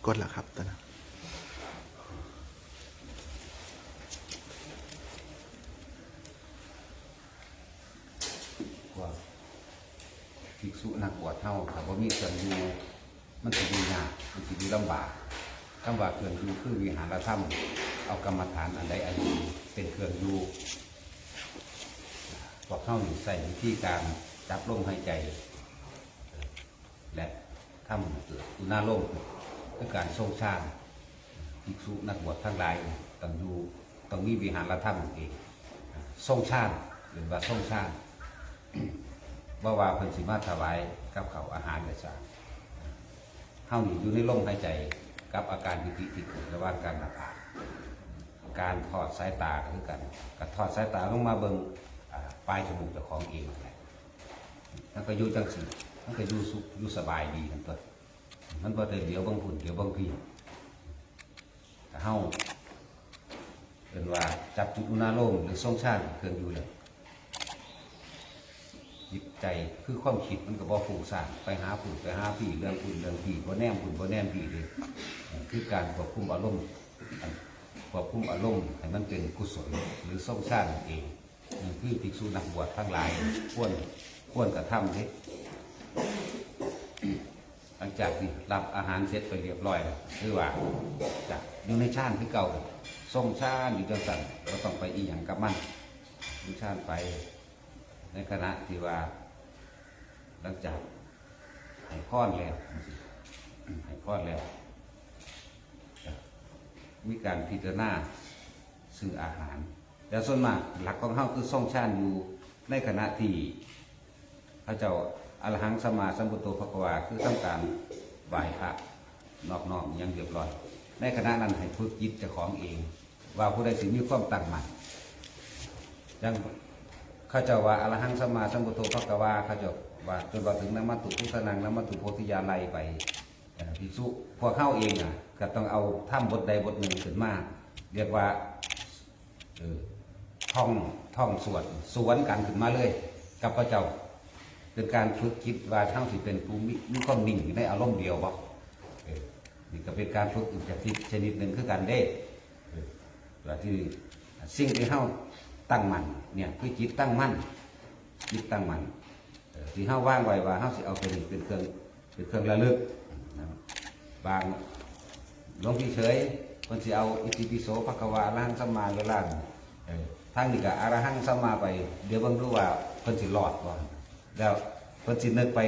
กดแล้วครับตอนนั้นว่าภิกษุนักบวชเท่าถ้าว่ามีเครื่องอยู่มันจะดียากมันจะดีลำบากคำว่าเครื่องอยู่คือวิหารธรรมเอากรรมฐานอันใดอันหนึ่งเป็นเครื่องอยู่พวกเข้าใส่วิธีการจับลมหายใจและทำเกิดอุณาโลมด้วยการทรงฌานภิกษุนักบวชทั้งหลายต้องอยู่ต้องมีวิหารธรรมเองทรงฌานหรือว่าทรงฌานว่าเพิ่นสิมาถวายกับข้าวอาหารและสารเฮานี่อยู่ในลมหายใจกับอาการปิติที่เกิดระหว่างการหลับการทอดสายตาคือกันกับทอดสายตาลงมาเบิ่งปลายจมูกเจ้าของเองนั่นก็อยู่จังสิมันก็อยู่สุขอยู่สบายดีกันตัวมันบ่ได้เดี๋ยวบางพุ่นเดี๋ยวบางพี่แต่เฮาเป็นว่าจับจุดอุณาโลมหรือทรงฌานเครื่องอยู่เลยจิตใจคือความคิดมันก็บ่ฟุ้งซ่านไปหาผู้ไปหาพี่เรื่องพุ่นเรื่องพี่บ่แนมพุ่นบ่แนมพี่เลยคือการควบคุมอารมณ์ให้มันเป็นกุศลหรือทรงฌานเองคือภิกษุนักบวชทั้งหลายควรกระทำที่หลังจากที่รับอาหารเสร็จไปเรียบร้อยคือว่าจะอยู่ในฌานที่เก่าทรงฌานอยู่จังสันก็ต้องไปอีหยังกับมันมีฌานไปในขณะที่ว่าหลังจากให้พรแล้วมีการพิจารณาซื้ออาหารแต่ส่วนมากหลักของเฮาคือทรงฌานอยู่ในขณะที่พระเจ้าอรหังสัมมาสัมพุทโธภควาคือทำการไหว้พระนอบน้อมยังเรียบร้อยในขณะนั้นให้ฝึกจิตเจ้าของเองว่าผู้ใดสิมีความตั้งมั่นยังข้าเจ้าว่าอรหังสัมมาสัมพุทโธภควาข้าเจ้าว่าจนว่าถึงนัมมัตตุพุทธนังนัมมัตตุโพธิญาณไล่ไปภิกษุพวกเข้าเองก็ต้องเอาถ้ำบทใดบทหนึ่งขึ้นมาเรียกว่าท่องสวนกันขึ้นมาเลยกับพระเจ้าเป็นการฝึกคิดว่าเท่าสิเป็นภูมิมีความนิ่งอยู่ในอารมณ์เดียวบ่นี่ก็เป็นการฝึกอีกชนิดหนึ่งคือการเด้ว่าที่สิ่งที่เท่าตั้งมั่นเนี่ยคือจิตตั้งมั่นที่เท่าว่างไว้ว่าเท่าสิเอาเป็นเครื่องระลึกบางหลวงพี่เฉยคนสิเอาอิติปิโสภควาอรหังสัมมาเวลาทางนี้ก็อรหังสัมมาไปเดี๋ยวบางรู้ว่าคนสิรอดบ่แล้วคนสินึกไป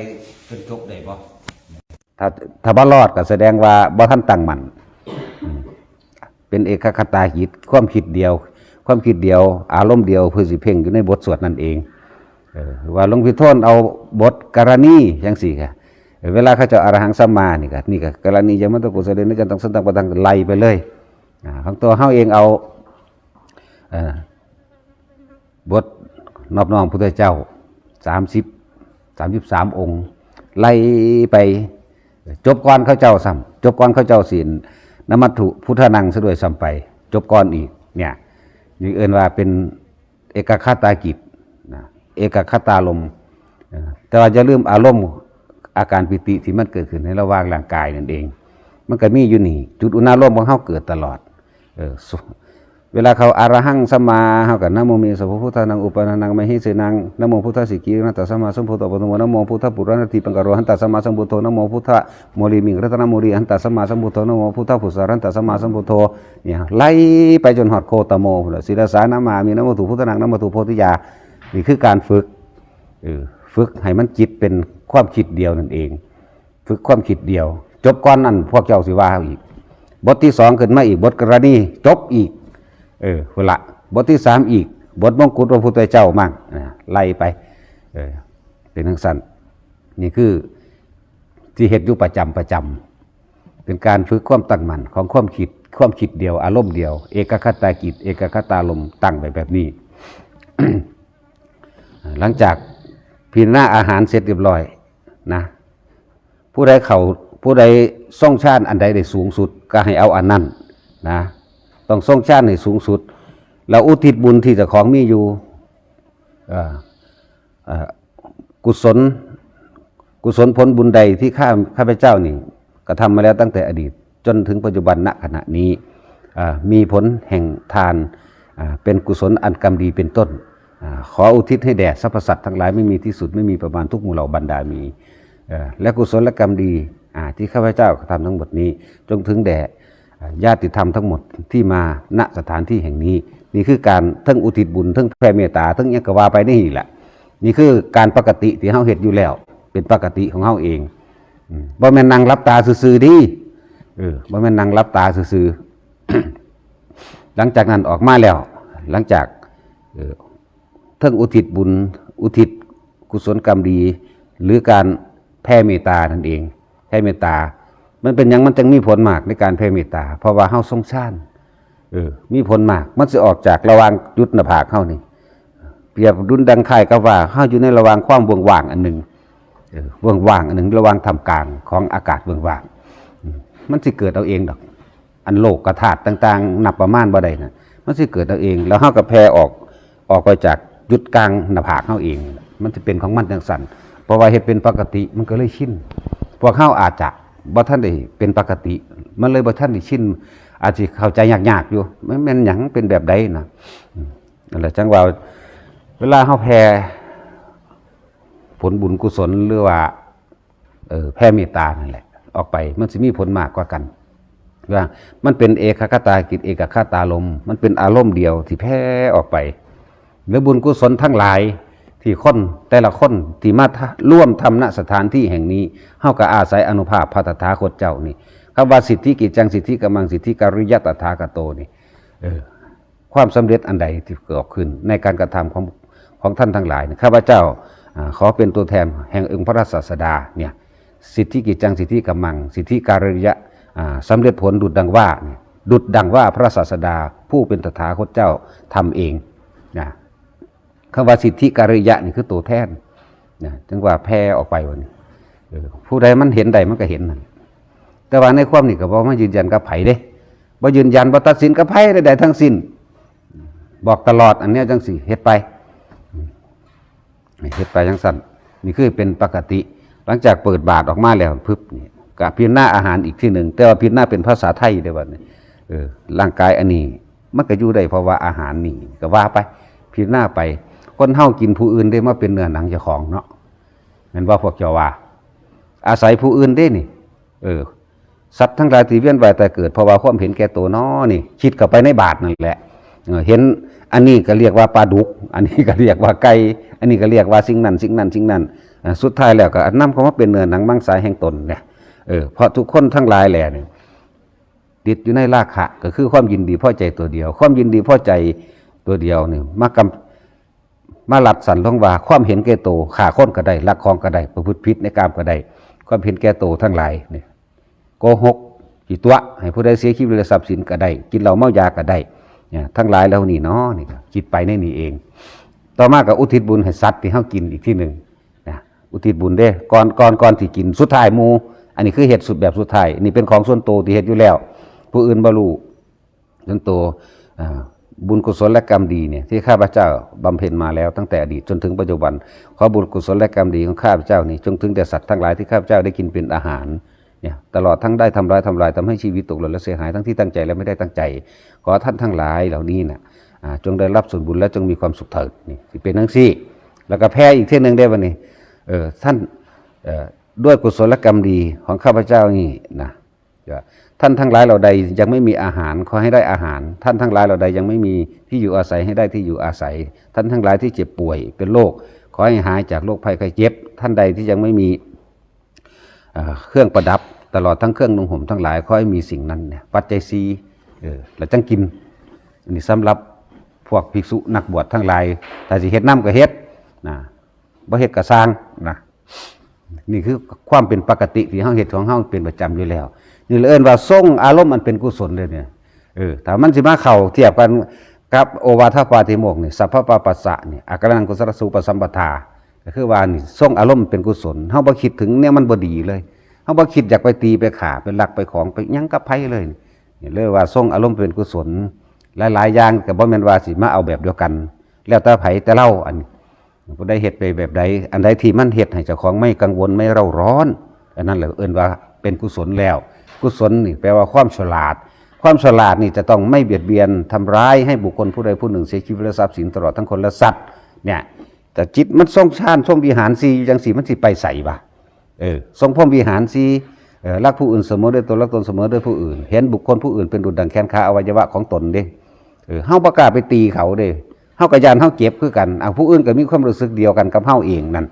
จนจบได้บ่ถ้าบ่รอดก็แสดงว่าบ่ทันตั้งมั่นเป็นเอกคตาจิตความคิดเดียวอารมณ์เดียวเพื่อสิเพ่งอยู่ในบทสวดนั่นเองว่าหลวงพี่โทนเอาบทกรณีจังซี่ค่ะเวลาเขาจะอรหังสัมมานี่ก็กรณียมัตตกุศลนี่กันต้องสันตังปะตังไล่ไปเลยของตัวเฮาเองเอาบทนอบน้อมพุทธเจ้า33องค์ไล่ไปจบก่อนเขาเจ้าศีลนมัตถุพุทธนังซะด้วยซ้ำไปจบก่อนอีกเนี่ยนี่เอิ้นว่าเป็นเอกคตากิจเอกคตารมณ์แต่ว่าอย่าลืมอารมณ์อาการปิติที่มันเกิดขึ้นในระหว่างร่างกายนั่นเองมันก็มีอยู่นี่จุดอุณาโลมของเฮาเกิดตลอดเวลาเขาอรหังสัมมาเฮากับนะโมเมสัพพุทธานังอุปนานังมหิเสนังนะโมพุทธสิกินัตตสัมมาสัมพุทโธปะโมนะโมพุทธปุราณติปังกโรหันตสัมมาสัมพุทโธนะโมพุทธโมลิมิงรัตนโมริหันตสัมมาสัมพุทโธนะโมพุทธปุสารันตสัมมาสัมพุทโธเนี่ยไล่ไปจนหอดโคตโมศิลสานามามีนะโมตุพุทธนังนะโมตุโพธิญานี่คือการฝึกให้มันจิตเป็นความคิดเดียวนั่นเองฝึกความคิดเดียวจบก่อนนั่นพวกเจ้าสิว่าอีกบทที่2ขึ้นมาอีกบทกรณีจบอีกคนละบทที่3อีกบทมงกุฎพระพุทธเจ้ามั่งไล่ไปเป็นทั้งสั้นนี่คือที่เหตุอยู่ประจำเป็นการฝึกความตั้งมั่นของความคิดเดียวอารมณ์เดียวเอกคตากิจเอกคตารมณ์ตั้งไปแบบนี้ หลังจากพิจารณาอาหารเสร็จเรียบร้อยนะผู้ใดทรงฌานอันใดได้สูงสุดก็ให้เอาอันนั้นนะต้องทรงฌานให้สูงสุดแล้วอุทิศบุญที่เจ้าของมีอยู่กุศลผลบุญใดที่ข้าพเจ้านี่กระทำมาแล้วตั้งแต่อดีต จนถึงปัจจุบันณขณะนี้มีผลแห่งทานเป็นกุศลอันกรรมดีเป็นต้นขออุทิศให้แด่สรรพสัตว์ทั้งหลายไม่มีที่สุดไม่มีประมาณทุกหมู่เหล่าบรรดามีและกุศลและกรรมดีที่ข้าพเจ้าทำทั้งหมดนี้จงถึงแด่ญาติธรรมทั้งหมดที่มาณสถานที่แห่งนี้นี่คือการทั้งอุทิศบุญทั้งแผ่เมตตาทั้งยังกว่าไปนี่แหละนี่คือการปกติที่เฮาเฮ็ดอยู่แล้วเป็นปกติของเฮาเองบ่แม่นนั่งรับตาซื่อๆดิบ่แม่นนั่งรับตาซื่อๆหลังจากนั้นออกมาแล้วหลังจากทั้งอุทิศบุญอุทิศกุศลกรรมดีหรือการแผ่เมตตานั่นเองแผ่เมตตามันเป็นอย่างมันจึงมีผลมากในการแผ่เมตตาเพราะว่าเฮาสงสารมีผลมากมันสิออกจากระหว่างจุดหน้าผากเฮานี่เปรียบดุลดังไข่กับว่าเฮาอยู่ในระหว่างความเบื้องว่างอันหนึ่งเบื้องว่างอันหนึ่งระหว่างทำกลางของอากาศเบื้องว่างมันสิเกิดเอาเองดอกอันโลกกระถาดต่างๆนับประมาณบ่ได้นะมันสิเกิดเอาเองแล้วเฮาก็แผ่ออกไปจากจุดกลางหน้าผากเฮาเองมันจะเป็นของมันจังสั่นเพราะว่าเฮ็ดเป็นปกติมันก็เลยชินพวกเฮาอาจจะบ่ทันได้เป็นปกติมันเลยบ่ทันได้ชินอาจสิเข้าใจยากๆอยู่มันแม่นหยังเป็นแบบใดนะนั่นแหละจังว่าเวลาเฮาแผ่ผลบุญกุศลหรือว่าแผ่เมตตานั่นแหละออกไปมันสิมีผลมากกว่ากันว่ามันเป็นเอกคตากิจเอกคตาลมมันเป็นอารมณ์เดียวที่แผ่ออกไปหรือบุญกุศลทั้งหลายที่คนแต่ละคนที่มาร่วมทำณสถานที่แห่งนี้เฮาก็อาศัยอนุภาพพระตถาคตเจ้านี่คำว่าสิทธิกิจจังสิทธิกัมมังสิทธิการิยตถาคโตนี่ความสำเร็จอันใดที่เกิดขึ้นในการกระทำของท่านทั้งหลายข้าพเจ้าขอเป็นตัวแทนแห่งองค์พระศาสดาเนี่ยสิทธิกิจจังสิทธิกัมมังสิทธิการิยะสำเร็จผลดุจดังว่าพระศาสดาผู้เป็นตถาคตเจ้าทำเองนะคำว่าสิทธิการิยะนี่คือตัวแทนนะจึงว่าแผ่ออกไปวันนี้ผู้ใดมันเห็นใดมันก็เห็นนั่นแต่ว่าในความนี่ก็บอกว่ายืนยันกับไผ่เด้บ่ยืนยันบ่ตัดสินกับไผ่ใดๆทั้งสิ้นบอกตลอดอันนี้จังสิเฮ็ดไปจังสั่นนี่คือเป็นปกติหลังจากเปิดบาตรออกมาแล้วพึบนี่ก็พิจารณาอาหารอีกที่หนึ่งแต่ว่าพิจารณาเป็นภาษาไทยได้ว่านี่ร่างกายอันนี้มันก็อยู่ได้เพราะว่าอาหารนี่ก็ว่าไปพิจารณาไปคนเฮากินผู้อื่นได้มาเป็นเนื้อหนังเจ้าของเนาะแม่นว่าพวกเจ้าว่าอาศัยผู้อื่นได้นี่สัตว์ทั้งหลายที่เวียนว่ายแต่เกิดเพราะว่าความเห็นแก่ตัวน้อนี่คิดเข้าไปในบาตรนั่นแหละเห็นอันนี้ก็เรียกว่าปลาดุกอันนี้ก็เรียกว่าไก่อันนี้ก็เรียกว่าสิ่งนั้นสุดท้ายแล้วก็นำเข้ามาเป็นเนื้อหนังมังสาแห่งตนเนี่ยเพราะทุกคนทั้งหลายแหละเนี่ยติดอยู่ในราคะก็คือความยินดีพอใจตัวเดียวความยินดีพอใจตัวเดียวนี่มาหลัดสันลงว่าความเห็นแก่ตัวฆ่าคนก็ได้ลักของก็ได้ประพฤติผิดในกามก็ได้ความเห็นแก่ตัวทั้งหลายเนี่ยโกหกกี่ตัวให้ผู้ใดเสียชีวิตหรือทรัพย์สินก็ได้กินเหล้าเมายาก็ได้เนี่ยทั้งหลายแล้วนี่เนาะนี่คิดไปในนี่เองต่อมาก็อุทิศบุญให้สัตว์ที่เฮากินอีกที่หนึ่งนะอุทิศบุญเด้ก่อนที่กินสุดท้ายหมู่อันนี้คือเหตุสุดแบบสุดท้ายนี่เป็นของส่วนตัวที่เฮ็ดอยู่แล้วผู้อื่นบ่รู้ส่วนตัวบุญกุศลและกรรมดีเนี่ยที่ข้าพเจ้าบำเพ็ญมาแล้วตั้งแต่อดีตจนถึงปัจจุบันขอบุญกุศลและกรรมดีของข้าพเจ้านี่จงถึงแด่สัตว์ทั้งหลายที่ข้าพเจ้าได้กินเป็นอาหารเนี่ยตลอดทั้งได้ทำลายทำให้ชีวิตตกหล่นและเสียหายทั้งที่ตั้งใจและไม่ได้ตั้งใจขอท่านทั้งหลายเหล่านี้นะจงได้รับส่วนบุญและจงมีความสุขเถิดนี่เป็นทั้งสี่แล้วก็แพ้อีกที่หนึ่งได้วันนี้ท่านด้วยกุศลกรรมดีของข้าพเจ้านี่นะท่านทั้งหลายเหล่าใดยังไม่มีอาหารขอให้ได้อาหารท่านทั้งหลายเหล่าใดยังไม่มีที่อยู่อาศัยให้ได้ที่อยู่อาศัยท่านทั้งหลายที่เจ็บป่วยเป็นโรคขอให้หายจากโรคภัยไข้เจ็บท่านใดที่ยังไม่มีเครื่องประดับตลอดทั้งเครื่องนุ่งห่มทั้งหลายขอให้มีสิ่งนั้นเนี่ยปัจจัยสี่แล้วจังกินอันนี้สำหรับพวกภิกษุนักบวชทั้งหลายถ้าสิเฮ็ดน้ำก็เฮ็ดนะบ่เฮ็ดก็สร้างนะนี่คือความเป็นปกติที่เฮาเฮ็ดของเฮาเป็นประจำอยู่แล้วนี่เอิ้นว่าทรงอารมณ์มันเป็นกุศลเลยเนี่ยถ้ามันสิมาเข้าเทียบกันกับโอวาทปาติโมกข์นี่สัพพะปะปัสสะนี่อักขรังกุศลสูปสัมปทาก็คือว่านี่ทรงอารมณ์เป็นกุศลเฮาบ่คิดถึงเนี่ยมันบ่ดีเลยเฮาบ่คิดอยากไปตีไปฆ่าไปลักไปของไปหยังกับไผเลยนี่เลยว่าทรงอารมณ์เป็นกุศลหลายๆอย่างก็บ่แม่นว่าสิมาเอาแบบเดียวกันแล้วแต่ไผแต่เล่าอันผู้ใดเฮ็ดไปแบบใดอันใดที่มันเฮ็ดให้เจ้าของไม่กังวลไม่เร่าร้อนอันนั้นแหละเอิ้นว่าเป็นกุศลแล้ว กุศลนี่แปลว่าความฉลาดความฉลาดนี่จะต้องไม่เบียดเบียนทำร้ายให้บุคคลผู้ใดผู้หนึ่งเสียชีวิตและทรัพย์สินตลอดทั้งคนและสัตว์เนี่ยแต่จิตมันทรงฌานทรงวิหารสีจังสีมันสิไปใส่บ่ทรงพรหมวิหารสีรักผู้อื่นเสมอด้วยตนรักตนเสมอด้วยผู้อื่นเห็นบุคคลผู้อื่นเป็นดุจดังแขนขาอวัยวะของตนเด้เฮาประกล้าศไปตีเขาเด้เฮากับยานเฮาเจ็บคือกันผู้อื่นก็มีความรู้สึกเดียวกันกับเฮาเองนั่น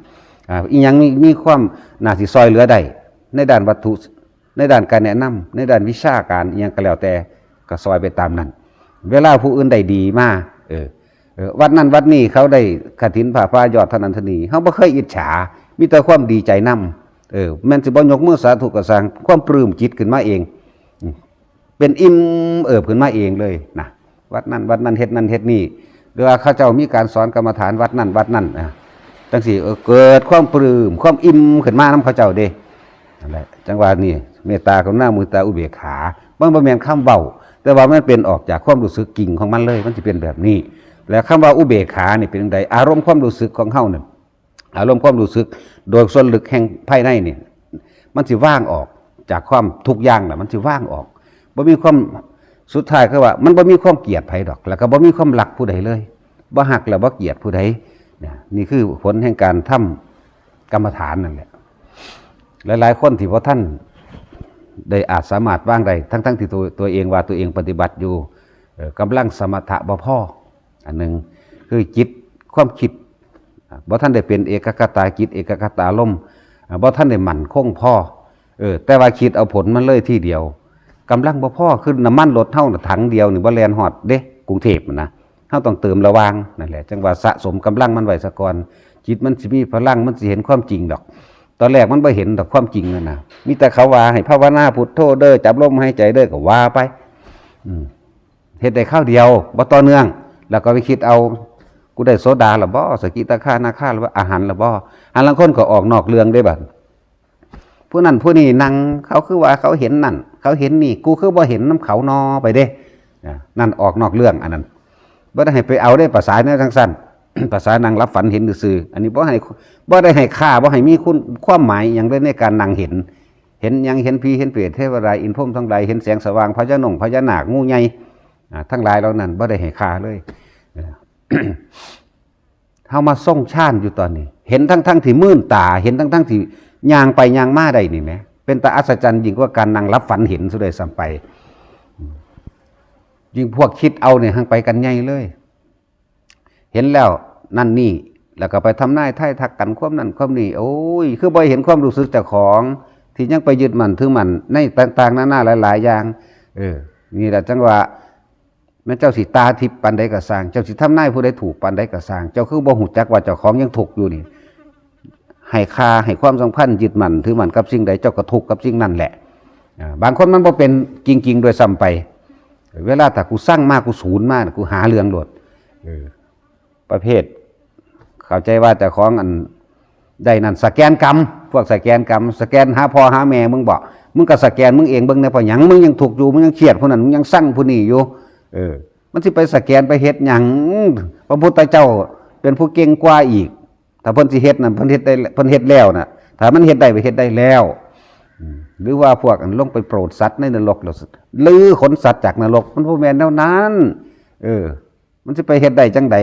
อีหยังมีความน่าสิซอยเหลือได้ในด้านวัตถุในด้านการแนะนำในด้านวิชาการอีหยังก็แล้วแต่ก็ซอยไปตามนั้นเวลาผู้อื่นได้ดีมาวัดนั้นวัดนี้เขาได้กฐินผ้าป่ายอดเท่านั้นเท่านี้เฮาบ่เคยอิจฉามีแต่ความดีใจนำแม่นสิบ่ยกมือสาธุก็สร้างความปลื้มจิตขึ้นมาเองเป็นอิ่มเอิบขึ้นมาเองเลยนะวัดนั้นวัดนั้นเฮ็ดนั้นเฮ็ดนี่หรือว่าเขาเจ้ามีการสอนกรรมฐานวัดนั้นวัดนั้นจังซี่เกิดความปลื้มความอิ่มขึ้นมานำเขาเจ้าเด้นั่นแหละจังหวะนี้เมตตากรุณามุตาอุเบกขามันบ่แม่นคำเว้าแต่ว่ามันเป็นออกจากความรู้สึกจริงของมันเลยมันสิเป็นแบบนี้แล้วคำว่าอุเบกขานี่เป็นจังไดอารมณ์ความรู้สึกของเฮานั่นอารมณ์ความรู้สึกโดยส่วนลึกแห่งภายในนี่มันสิว่างออกจากความทุกข์อย่างน่ะมันสิว่างออกบ่มีความสุดท้ายคือว่ามันบ่มีความเกลียดไผดอกแล้วก็บ่มีความรักผู้ใดเลยบ่ฮักแล้วบ่เกลียดผู้ใดนี่คือผลแห่งการทำกรรมฐานนั่นแหละหลายๆคนที่พอท่านได้อาจสามารถว่างได้ทั้งที่ตัวเองว่าตัวเองปฏิบัติอยู่กำลังสมถะบ่พออันหนึ่งคือจิตความคิดบ่ท่านได้เป็นเอกคตาจิตเอกคตาลมบ่ท่านได้หมั่นคงพอแต่ว่าคิดเอาผลมันเลยที่เดียวกำลังบ่พอคือน้ำมันรถเท่าถังเดียวนี่บ่แล่นฮอดเด้กรุงเทพนะเฮาต้องเติมระวางนั่นแหละจังว่าสะสมกำลังมันไว้ซะก่อนจิตมันสิมีพลังมันสิเห็นความจริงดอกตอนแรกมันบ่เห็นดอกความจริงนั่นน่ะมีแต่เขาว่าให้ภาวนาพุทโธเด้อจับลมหายใจเด้อก็ว่าไปเฮ็ดได้คราวเดียวบ่ต่อเนื่องแล้วก็ไปคิดเอากูได้โสดาหรือบ่สกิทาคานาคาหรือว่าอาหารหรือบ่อันลังคนก็ออกนอกเรื่องได้บัดผู้นั้นผู้นี้นั่งเขาคือว่าเขาเห็นนั่นเขาเห็นนี่กูคือบ่เห็นน้ำเขานอไปเด้นั่นออกนอกเรื่องอันนั้นบ่ได้ให้ไปเอาได้ภาษาเนี่ยทั้งสั้น ภาษานั่งรับฝันเห็นซื่ออันนี้บ่ได้ให้ค่าบ่ให้มีคุณความหมายอย่างใดในการนั่งเห็นยังเห็นผีเห็นเปรตเทวดาอินทร์พรหมทั้งหลายเห็นแสงสว่างพญานาคงูใหญ่ทั้งหลายเหล่านั้นบ่ได้ให้ค่าเลยเฮามาส่งชาญอยู่ตอนนี้เห็นทั้งที่มื่นตาเห็นทั้งที่ย่างไปย่างมาได้นี่แหมเป็นตาอัศจรรย์ยิ่งกว่าการนั่งรับฝันเห็นซะด้วยซ้ำไปยิ่งพวกคิดเอาเนี่ยหั่งไปกันใหญ่เลยเห็นแล้วนั่นนี่แล้วก็ไปทำนายทายทักกันความนั่นความนี่โอ้ยคือบ่เห็นความรู้สึกเจ้าของที่ยังไปยึดมั่นถือมั่นในต่างๆนานาหลายๆอย่างนี่แหละจังว่าแม่เจ้าสิตาทิพย์ปานใดก็สร้างเจ้าสิทำนายผู้ใดถูกปานใดก็สร้างเจ้าคือบ่ฮู้จักว่าเจ้าของยังถูกอยู่นี่ให้ค่าให้ความสำคัญยึดมั่นถือมั่นกับสิ่งใดเจ้าก็ทุกข์กับสิ่งนั้นแหละบางคนมันบ่เป็นจริงๆโดยซ้ำไปเวลาถ้ากูสร้างมากกูศูนย์มากกูหาเรื่องโลดประเภทเข้าใจว่าเจ้าของอันได้นั่นสแกนกรรมพวกสแกนกรรมสแกนหาพ่อหาแม่มึงบอกมึงก็สแกนมึงเองเบิ่งได้เพราะหยังมึงยังถูกอยู่มึงยังเครียดผู้นั้นมึงยังสั่งผู้นี้อยู่มันสิไปสแกนไปเฮ็ดหยังพระพุทธเจ้าเป็นผู้เก่งกว่าอีกถ้าเพิ่นสิเฮ็ดนั่นเพิ่นเฮ็ดได้เพิ่นเฮ็ดแล้วน่ะถ้ามันเฮ็ดได้ไปเฮ็ดได้แล้วหรือว่าพวกอันลงไปโปรดสัตว์ในนรกแล้วลือขนสัตว์จากนรกมันบ่แม่นแนวนั้นมันสิไปเฮ็ดได้จังได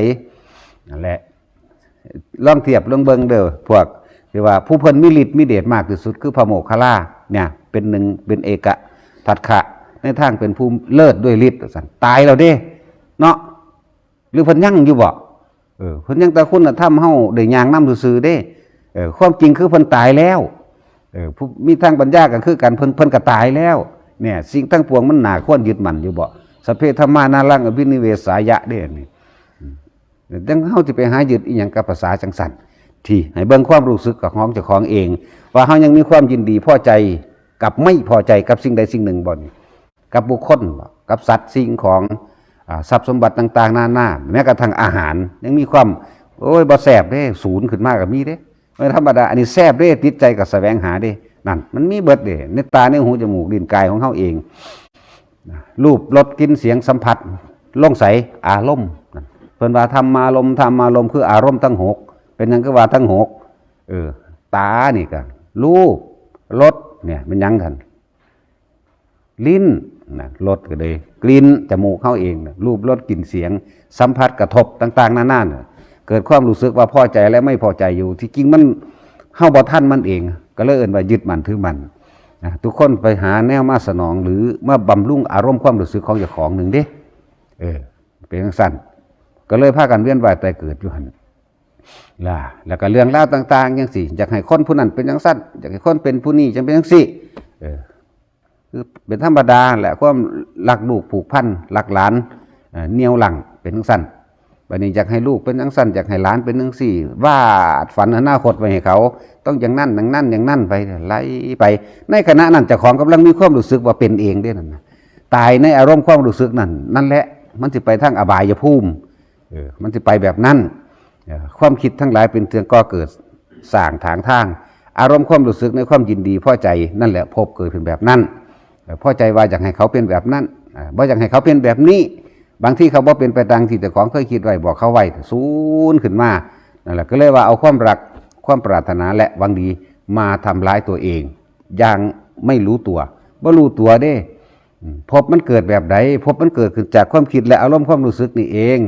นั่นแหละลองเทียบลองเบิ่งเด้อพวกที่ว่าผู้เพิ่นมีฤทธิ์มีเดชมากที่สุดคือพระโมคคัลลาเนี่ยเป็นหนึ่งเป็นเอกทัตถะในทางเป็นผู้เลิศด้วยฤทธิ์สั่นตายแล้วเด้เนาะหรือเพิ่นยังอยู่บ่เพิ่นยังแต่คุณธรรมเฮาได้ย่างนำซื่อๆเด้ความจริงคือเพิ่นตายแล้วผู้มีทางปัญญาก็คือกันเพิ่นก็ตายแล้วเนี่ยสิ่งทั้งปวงมันน่าควรยึดมั่นอยู่บ่สัพเพธัมมานารังอภินิเวสายะเด้นี่ดังเฮาสิไปหายึดอีหยังกับภาษาจังซั่นที่ให้เบิ่งความรู้สึกของเจ้าของเองว่าเฮายังมีความยินดีพอใจกับไม่พอใจกับสิ่งใดสิ่งหนึ่งบ่นี่กับบุคคลกับสัตว์สิ่งของทรัพย์สมบัติต่างๆนานาแม้กระทั่งอาหารยังมีความโอ้ยบ่แซ่บเด้ศูนย์ขึ้นมาก็มีเด้ไม่ธรรมดาอันนี้แซ่บเด้ติดใจก็แสวงหาเด้นั่นมันมีเบิดเด้ในตาในหูจมูกลิ้นกายของเฮาเองรูปรสกลิ่นเสียงสัมผัสลงใสอารมณ์เพิ่นว่าธรรมารมณ์คืออารมณ์ทั้งหกเป็นหยังคือว่าทั้งหกตานี่ก็รูปรสเนี่ยมันยังกัน ลิ้นนะรสก็เลยกลิ่นจมูกเข้าเองนะรูปรสกลิ่นเสียงสัมผัสกระทบต่างๆนานานะเกิดความรู้สึกว่าพอใจและไม่พอใจอยู่ที่จริงมันเข้าบ่ทันมันเองก็เลยเอิ้นว่ายึดมันถือมันนะทุกคนไปหาแนวมาสนองหรือมาบำรุงอารมณ์ความรู้สึกของเจ้าของหนึ่งเด้เป็นจังซั่นก็เลยพากันเวียนว่ายตายเกิดอยู่หั่นล่ะแล้วก็เรื่องราวต่างๆจังซี่อยากให้คนผู้นั้นเป็นจังซั่นอยากให้คนเป็นผู้นี้จังเป็นจังซี่คือเป็นธรรมดาแหละความรักลูกผูกพันรักหลานเหนียวหลังเป็นจังซั่นบัดนี้อยากให้ลูกเป็นจังซั่นอยากให้หลานเป็นจังซี่วาดฝันอนาคตไว้ให้เขาต้องอย่างนั้นอย่างนั้นอย่างนั้นไปไล่ไปในขณะนั้นเจ้าของกำลังมีความรู้สึกว่าเป็นเองเด้นั่นน่ะตายในอารมณ์ความรู้สึกนั้นนั่นแหละมันสิไปทางอบายภูมิมันสิไปแบบนั้นความคิดทั้งหลายเป็นเรื่องก่อเกิดสร้างทางอารมณ์ความรู้สึกในความยินดีพอใจนั่นแหละพบเกิดขึ้นแบบนั้นพอใจว่าอยากให้เขาเป็นแบบนั้นบ่อยากให้เขาเป็นแบบนี้บางที่เขาบ่เป็นไปดังที่แต่ของเคยคิดไว้บอกเขาไว้สูญขึ้นมานั่นแหละก็เลยว่าเอาความรักความปรารถนาและหวังดีมาทำร้ายตัวเองอย่างไม่รู้ตัวบ่รู้ตัวเด้พบมันเกิดแบบใดพบมันเกิดขึ้นจากความคิดและอารมณ์ความรู้สึกนี่เอง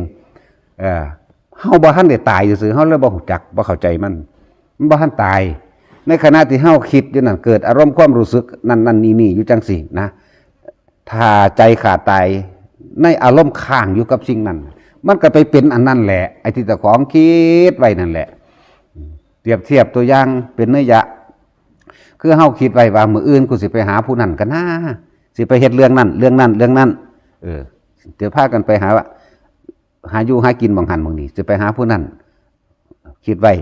เฮาบ่ทันได้ตายซื่อๆเฮาเลยบ่รู้จักบ่เข้าใจมันบ่ทันตายในขณะที่เฮาคิดอยู่นั่นเกิดอารมณ์ความรู้สึกนั่นนี่อยู่จังซี่นะถ้าใจขาดตายในอารมณ์ค้างอยู่กับสิ่งนั้นมันก็ไปเป็นอันนั้นแหละไอ้ที่เจ้าของคิดไว้นั่นแหละเปรียบเทียบตัวอย่างเป็นนัยยะคือเฮาคิดไว้ว่ามื้ออื่นกูสิไปหาผู้นั้นกันนะสิไปเฮ็ดเรื่องนั้นเรื่องนั้นเดี๋ยวพากันไปหาว่าหาอยู่หากินบางหันบางนี้สิไปหาผู้นั้นคิดไว้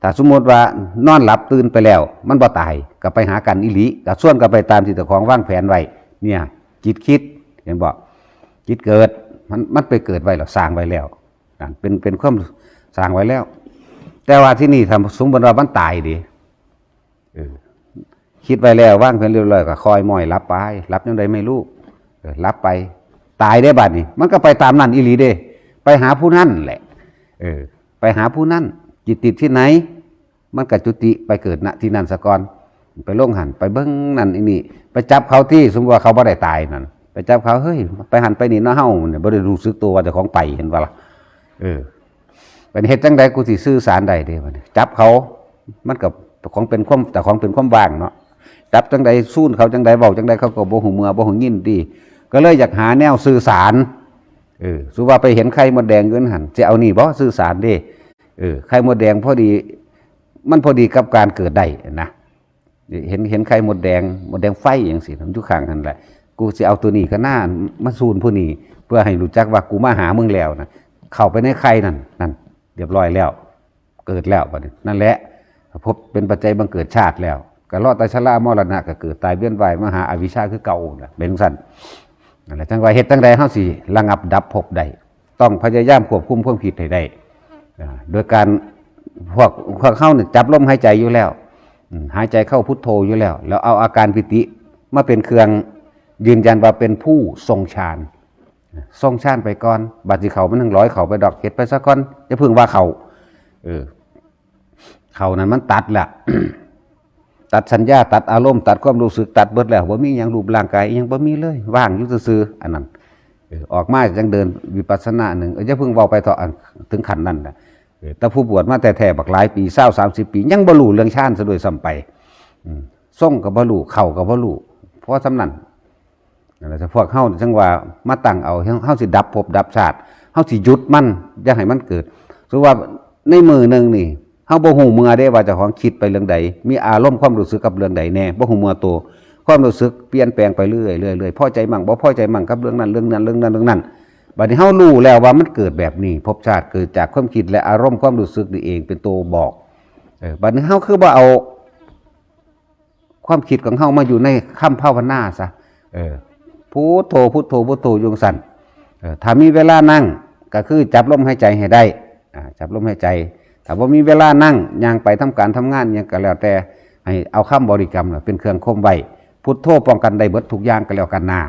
ถ้าสมมติว่านอนหลับตื่นไปแล้วมันบ่ตายก็ไปหากันอีหลีก็ส่วนก็ไปตามที่เจ้าของวางแผนไว้เนี่ยจิตคิดเห็นบ่จิตเกิดมันไปเกิดไว้แล้วสร้างไว้แล้วเป็นความสร้างไว้แล้วแต่ว่าที่นี่ทำสมมติว่ามันตายดิคิดไว้แล้ววางแผนเรียบร้อยก็คอยม้อยรับไปรับยังไงไม่รู้รับไปตายได้บัดนี้มันก็ไปตามนั่นอีหลีเด้ไปหาผู้นั่นแหละไปหาผู้นั่นจิตติดที่ไหนมันก็จุติไปเกิดณที่นั่นซะก่อนไปลงหันไปเบิ้งนั่นอีนี่ไปจับเขาที่สมมติว่าเขาบ่ได้ตายนั่นไปจับเขาเฮ้ยไปหันไปนี่เนาะเฮาเนี่ยบ่ได้รู้สึกตัวว่าเจ้าของไปเห็นบ่ล่ะเป็นเฮ็ดจังใดกูสิสื่อสารได้เด้บัดนี้จับเขามันก็ของเป็นความแต่ของเป็นความว่างเนาะจับจังใดสู้เขาจังใดเว้าจังใดเขาก็บ่หูเมื่อบ่หูยินดีก็เลยอยากหาแนวสื่อสารสุว่าไปเห็นไข่มดแดงอยู่นั่นหั่นสิเอานี่บ่สื่อสารเด้ไข่มดแดงพอดีมันพอดีกับการเกิดได้นะเห็นไข่มดแดงไฟอย่างสิทุกครั้งนั่นแหละกูจะเอาตัวนี้ก็น่ามาซูนผู้นี้เพื่อให้รู้จักว่ากูมาหามึงแล้วนะเข้าไปในไข่นั่นเรียบร้อยแล้วเกิดแล้วนั่นแหละพบเป็นปัจจัยบังเกิดชาติแล้วก็รอดตายชรามรณะก็เกิดตายเวียนว่ายมหาอวิชชาคือเก่าเป็นสั่นนั่นแหละจังว่าเฮ็ดจังใดเฮาสิระงับดับภพได้ต้องพยายามควบคุมความคิดให้ได้โดยการพวกเข้าเนี่ยจับลมหายใจอยู่แล้วหายใจเข้าพุทโธอยู่แล้วเอาอาการปิติมาเป็นเครื่องยืนยันว่าเป็นผู้ทรงฌานไปก่อนบัดสิเขามันทั้งร้อยเขาไปดอกเห็ดไปซะก่อนจะพึ่งว่าเขานั้นมันตัดแหละ ตัดสัญญาตัดอารมณ์ตัดความรู้สึกตัดเบิดแล้วว่ามีอย่างรูปร่างกายยังบ่มีเลยว่างอยู่ซื่อๆอันนั้นออกมาจังเดินวิปัสสนาหนึ่งจะพึ่งเว้าไปต่อถึงขั้นนั้นนะแต่ผู้บวชมาแต่แท้บักหลายปี20-30 ปียังบรรลุเรื่องฌานซะด้วยซ้ำไปส่งกับบรรลุเข่ากับบรรลุเพราะสำนันนั่นแหละพวกเฮาจังว่ามาตั้งเอาเฮาสิดับภพดับชาติเฮาสิหยุดมันอย่าให้มันเกิดสมมุติว่าในมือนึงนี่เฮาบ่ฮู้เมื่อได้ว่าเจ้าของคิดไปเรื่องใดมีอารมณ์ความรู้สึกกับเรื่องใดแน่บ่ฮู้เมื่อตัวความรู้สึกเปลี่ยนแปลงไปเรื่อยพอใจมั่งบ่พอใจมั่งกับเรื่องนั้นบัดนี้เฮารู้แล้วว่ามันเกิดแบบนี้ภพชาติเกิดจากความคิดและอารมณ์ความรู้สึกนี่เองเป็นตัวบอกบัดนี้เฮาคือบ่เอาความคิดของเฮามาอยู่ในคำภาวนาซะพุทโธพุทโธพุทโธอยู่สั่นถ้ามีเวลานั่งก็คือจับลมหายใจให้ได้จับลมหายใจถ้าบ่มีเวลานั่งย่างไปทำการทำงานหยังก็แล้วแต่ให้เอาคำบริกรรมเป็นเครื่องข่มไว้พุทโธป้องกันได้เบิดทุกอย่างก็แล้วกันนา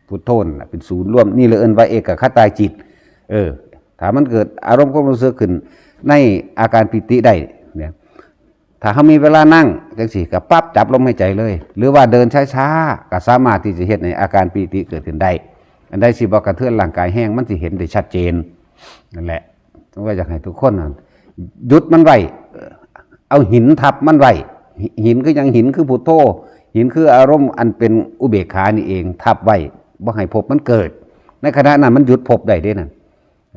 พุทโธเป็นศูนย์รวมนี่เลยเอิ้นว่าเอกคตาจิตถ้ามันเกิดอารมณ์ความรู้สึกขึ้นในอาการปิติได้เนี่ย ถ้าเขามีเวลานั่งจังสี่ก็ปั๊บจับลมหายใจเลย หรือว่าเดินช้าๆก็สามารถที่จะเฮ็ดในอาการปีติเกิดขึ้นได้อันใดสิบ่กระเทือนร่างกายแห้งมันสิเห็นได้ชัดเจนนั่นแหละต้องว่าอยากให้ทุกคนหยุดมันไว้เอาหินทับมันไว้หินคือยังหินคือพุทโธหินคืออารมณ์อันเป็นอุเบกขานี่เองทับไว้บ่ให้ภพมันเกิดในขณะนั้นมันหยุดภพได้เด้นั่น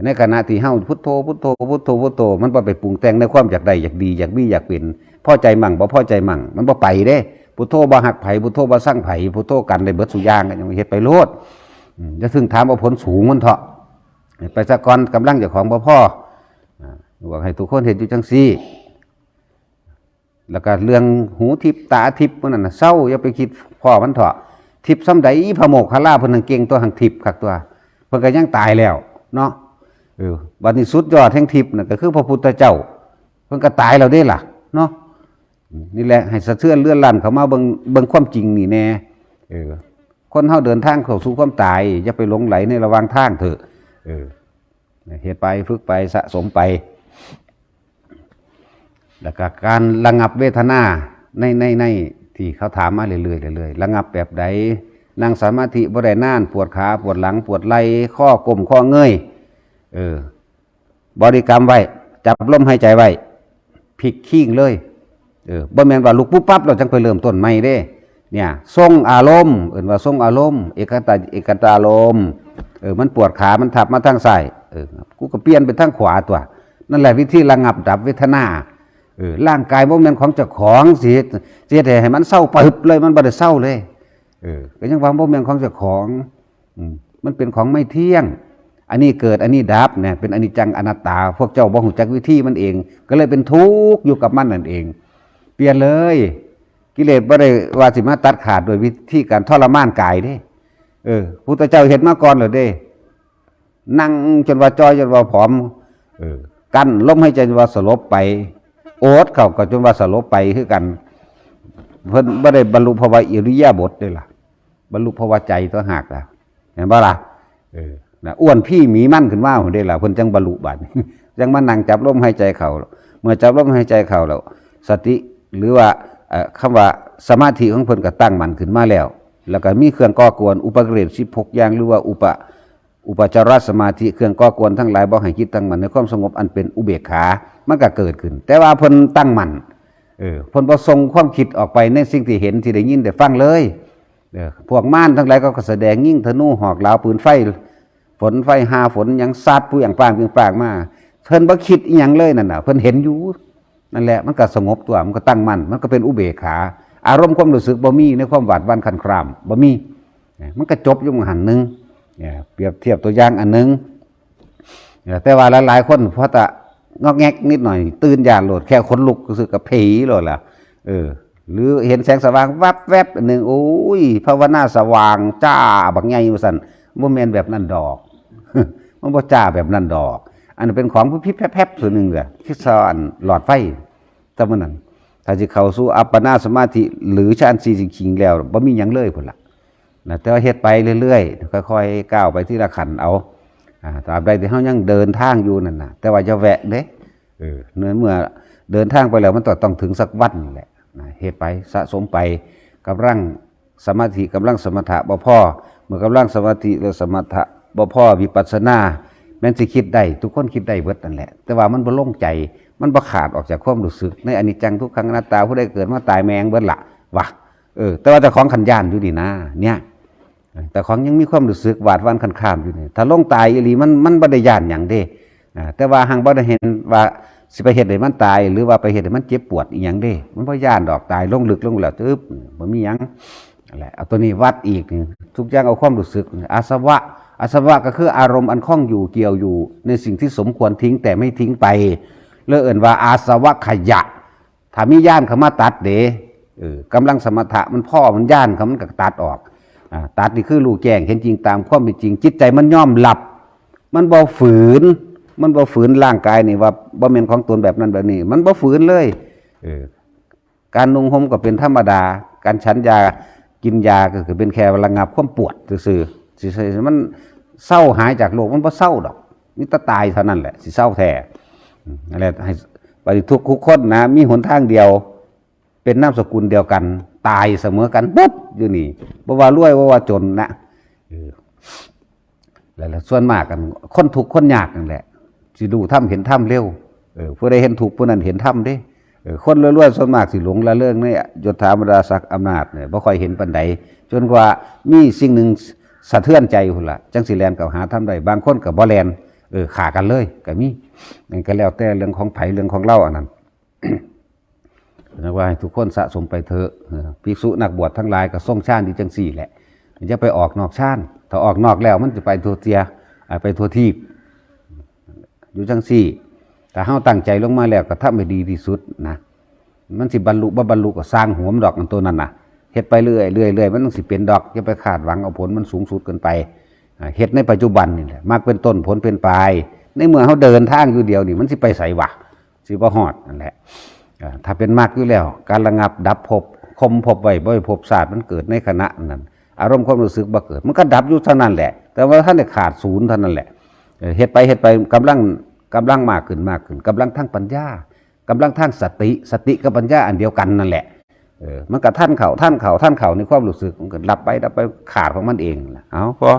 ในขณะที่เฮาพุทโธพุทโธพุทโธพุทโธมันบ่ไปปรุงแต่งในความอยากได้อยากดีอยากมีอยากเป็นพอใจมั่งบ่พอใจมั่งมันบ่ไปเด้พุทโธบ่หักไผพุทโธบ่สร้างไผพุทโธกันได้เบิดสุอย่างกันยังเฮ็ดไปโลดจะถึงถามเอาผลสูงมันเถาะไปซะก่อนกำลังเจ้าของบ่พอบอกให้ทุกคนเห็นอยู่จังซี่แล้วก็เรื่องหูทิพตาทิพมันน่ะเศร้าอย่าไปคิดพ่อมันเถาะทิพซ้ำใดพระโมกขลาเพิ่นเก่งตัวหังทิพคักตัวเพิ่นก็ยังตายแล้วเนาะบัดนี้สุดยอดแห่งทิพน่ะก็คือพระพุทธเจ้าเพิ่นก็ตายแล้วเด้ล่ะเนาะนี่แหละให้สะเทือนเลื่อนลั่นเข้ามาเบิ่งความจริงนี่แน่คนเฮาเดินทางเข้าสู่ความตายอย่าไปหลงไหลในระหว่างทางเถอะเฮ็ดไปฝึกไปสะสมไปแล้วก็การระงับเวทนาในที่เขาถามมาเรื่อยๆระงับแบบใดนั่งสมาธิบ่ได้นานปวดขาปวดหลังปวดไหล่ข้อก้มข้อเงยบริกรรมไว้จับลมหายใจไว้พลิกขิ้งเลยบ่แม่นว่าลุกปุ๊บปั๊บเราจังไปเริ่มต้นใหม่เด้เนี่ยทรงอารมณ์ว่าทรงอารมณ์เอกตารมณ์มันปวดขามันทับมาทางซ้ายกูก็เปลี่ยนไปทางขวาตัวนั่นแหละวิธีระงับดับเวทนาร่างกายบ่แม่นของเจ้าของสิให้มันเศร้าปึ๊บเลยมันบ่ได้เศร้าเลยก็ยังว่าบ่แม่นของเจ้าของมันเป็นของไม่เที่ยงอันนี้เกิดอันนี้ดับเนี่ยเป็นอนิจจังอนัตตาพวกเจ้าบ่ฮู้จักวิธีมันเองก็เลยเป็นทุกข์อยู่กับมันนั่นเองเปลี่ยนเลยกิเลสบ่ได้ว่าสิมาตัดขาดโดยวิธีการทรมานกายเด้พุทธเจ้าเห็นมาก่อนเหรอเด้นั่งจนว่าจอยจนว่าผอมกั้นลมหายใจจนว่าสลบไปโอดเข้าก็จนว่าสลบไปคือกันเพิ่นบ่ได้บรรลุภาวะอิริยาบถเด้ล่ะบรรลุภาวะใจตัวหากล่ะเห็นบ่ล่ะอ้วนพี่หมีมั่นขึ้นมาพุ่นเด้ล่ะเพิ่นจังบรรลุบัดจังมานั่งจับลมหายใจเข้าเมื่อจับลมหายใจเข้าแล้วสติหรือว่าคำว่าสมาธิของเพิ่นก็ตั้งมั่นขึ้นมาแล้วก็มีเครื่องก่อกวนอุปกิเลส16อย่างหรือว่าอุปจารสมาธิเครื่องก่อกวนทั้งหลายบ่ให้จิตตั้งมั่นในความสงบอันเป็นอุเบกขามันก็เกิดขึ้นแต่ว่าเพิ่นตั้งมั่นเพิ่นบ่ส่งความคิดออกไปในสิ่งที่เห็นที่ได้ยินได้ฟังเลยพวกม่านทั้งหลายก็แสดงยิ่งธนูหอกเหลาปืนไฟฝนไฟหาฝนหยังซัดผู้อย่างปางมาเพิ่นบ่คิดอีหยังเลยนั่นน่ะเพิ่นเห็นอยู่นั่นแหละมันก็สงบตัวมันก็ตั้งมั่นมันก็เป็นอุเบกขาอารมณ์ความรู้สึกบ่มีในความหวาดหวั่นคันครามบ่มีมันก็จบอยู่หันนึงเปรียบเทียบตัวอย่างอันนึงแต่ว่าหลายๆคนเพราะแต่งอกแงกนิดหน่อยตื่นยานโหลดแค่ขนลุกรู้สึกกับผีโหลดล่ะหรือเห็นแสงสว่างวับแวบอันนึงโอ้ยภาวนาสว่างจ้าบักใหญ่ว่าซั่นบ่แม่นแบบนั้นดอกมันบ่จ้าแบบนั้นดอกอันนั้นเป็นของพิบแพบๆส่วนหนึ่งเลยที่สอนหลอดไฟแต่มันนั้นถ้าจะเข้าสู่อัปปนาสมาธิหรือฌานสี่จริงๆแล้วบ่มีหยังเลยพุ่นล่ะนะแต่ว่าเฮ็ดไปเรื่อยๆค่อยๆก้าวไปทีละขั้นเอาตราบใดที่เฮายังเดินทางอยู่นั่นน่ะแต่ว่าจะแวะเด้เมื่อเดินทางไปแล้วมันต้องถึงสักวันแหละเฮ็ดไปสะสมไปกำลังสมาธิกำลังสมถะบ่พอเมื่อกำลังสมาธิและสมถะบ่พอวิปัสสนาแม้นสิคิดได้ทุกคนคิดได้เบิดนั่นแหละแต่ว่ามันบ่ลงใจมันบ่ขาดออกจากความรู้สึกในอนิจจังทุกขังอนัตตาผู้ใดเกิดมาตายแมงเบิดล่ะว่ะแต่ว่าเจ้าของขันย่านอยู่ดีนะเนี่ยแต่ของยังมีความรู้สึกหวาดหวั่นคันข้ามอยู่นี่ถ้าลงตายอีหลีมันบ่ได้ย่านหยังเด้แต่ว่าหังบ่ได้เห็นว่าสิไปเฮ็ดให้มันตายหรือว่าไปเฮ็ดให้มันเจ็บปวดอีหยังเด้มันบ่ย่านดอกตายลงลึกลงแล้วตึ๊บบ่มีหยังนั่นแหละเอาตัวนี้วัดอีกนี่ทุกอย่างเอาความรู้สึกอาสวะก็คืออารมณ์อันคล้องอยู่เกี่ยวอยู่ในสิ่งที่สมควรทิ้งแต่ไม่ทิ้งไปเรียกเอิ่นว่าอาสวะขยะถ้ามีย่านเข้ามาตัดเด้กำลังสมถะมันพ่อมันย่านเขามันก็ตัดออกตัดนี่คือรู้แจ้งเห็นจริงตามความเป็นจริงจิตใจมันยอมหลับมันบ่ฝืนร่างกายนี่ว่าบ่แม่นของตนแบบนั้นแบบนี้มันบ่ฝืนเลยการนุ่งห่มก็เป็นธรรมดาการฉันยากินยาก็คือเป็นแค่ระงับความปวดซื่อๆมันเศร้าหายจากโรคมันบ่เศร้าดอกนี่ตายเท่านั้นแหละสิเศร้าแท้นั่นแหละให้ปฏิทุกข์คนนะมีหนทางเดียว เป็นนามสกุลเดียวกันตายเสมอกันปุ๊บอยู่นี่บ่ว่ารวยบ่ว่าจนนะแล้วส่วนมากกันคนทุกข์คนยากนั่นแหละสิดูถ้ำเห็นถ้ำเร็วผู้ใดเห็นถูกผู้นั้นเห็นถ้ำเด้คนรวยๆส่วนมากสิหลงละเรื่องในยศถาบรรดาศักดิ์อำนาจเนี่ยบ่ค่อยเห็นปานใดจนกว่ามีสิ่งหนึ่งสะเทือนใจพุ่นล่ะจังสิแลนกับหาทำได้บางคนก็บ่แลนฆ่ากันเลยก็มีนั่นก็แล้วแต่เรื่องของไผเรื่องของเล่าอันนั้นนะว่าให้ทุกคนสะสมไปเถอะภิกษุนักบวชทั้งหลายก็ทรงฌานอยู่จังสี่แหละจะไปออกนอกฌานถ้าออกนอกแล้วมันจะไปทั่วเตียไปทั่วทีบอยู่จังสี่แต่เฮาตั้งใจลงมาแล้วก็ทำให้ดีที่สุดนะมันสิบรรลุบ่บรรลุก็สร้างหัวมดอกอันตัวนั้นน่ะเฮ็ดไปเรื่อยมันต้องสิเป็นดอกอย่าไปคาดหวังเอาผลมันสูงสุดเกินไปเฮ็ดในปัจจุบันนี่แหละมักเป็นต้นผลเป็นปลายในเมื่อเฮาเดินทางอยู่เดียวนี่มันสิไปไสวะสิบ่ฮอดนั่นแหละถ้าเป็นมากอยู่แล้วการระงับดับภพคมภพไว้บ่ให้ภพศาสตร์มันเกิดในขณะนั้นอารมณ์ความรู้สึกบ่เกิดมันก็ดับอยู่เท่านั้นแหละแต่ว่าท่านได้ขาดศูนย์เท่านั้นแหละเฮ็ดไปกำลังมากขึ้นกำลังทางปัญญากำลังทางสติกับปัญญาอันเดียวกันนั่นแหละมันก็ท่านเข่าในความรู้สึกมันก็ดับไปขาดของมันเองเอาพอ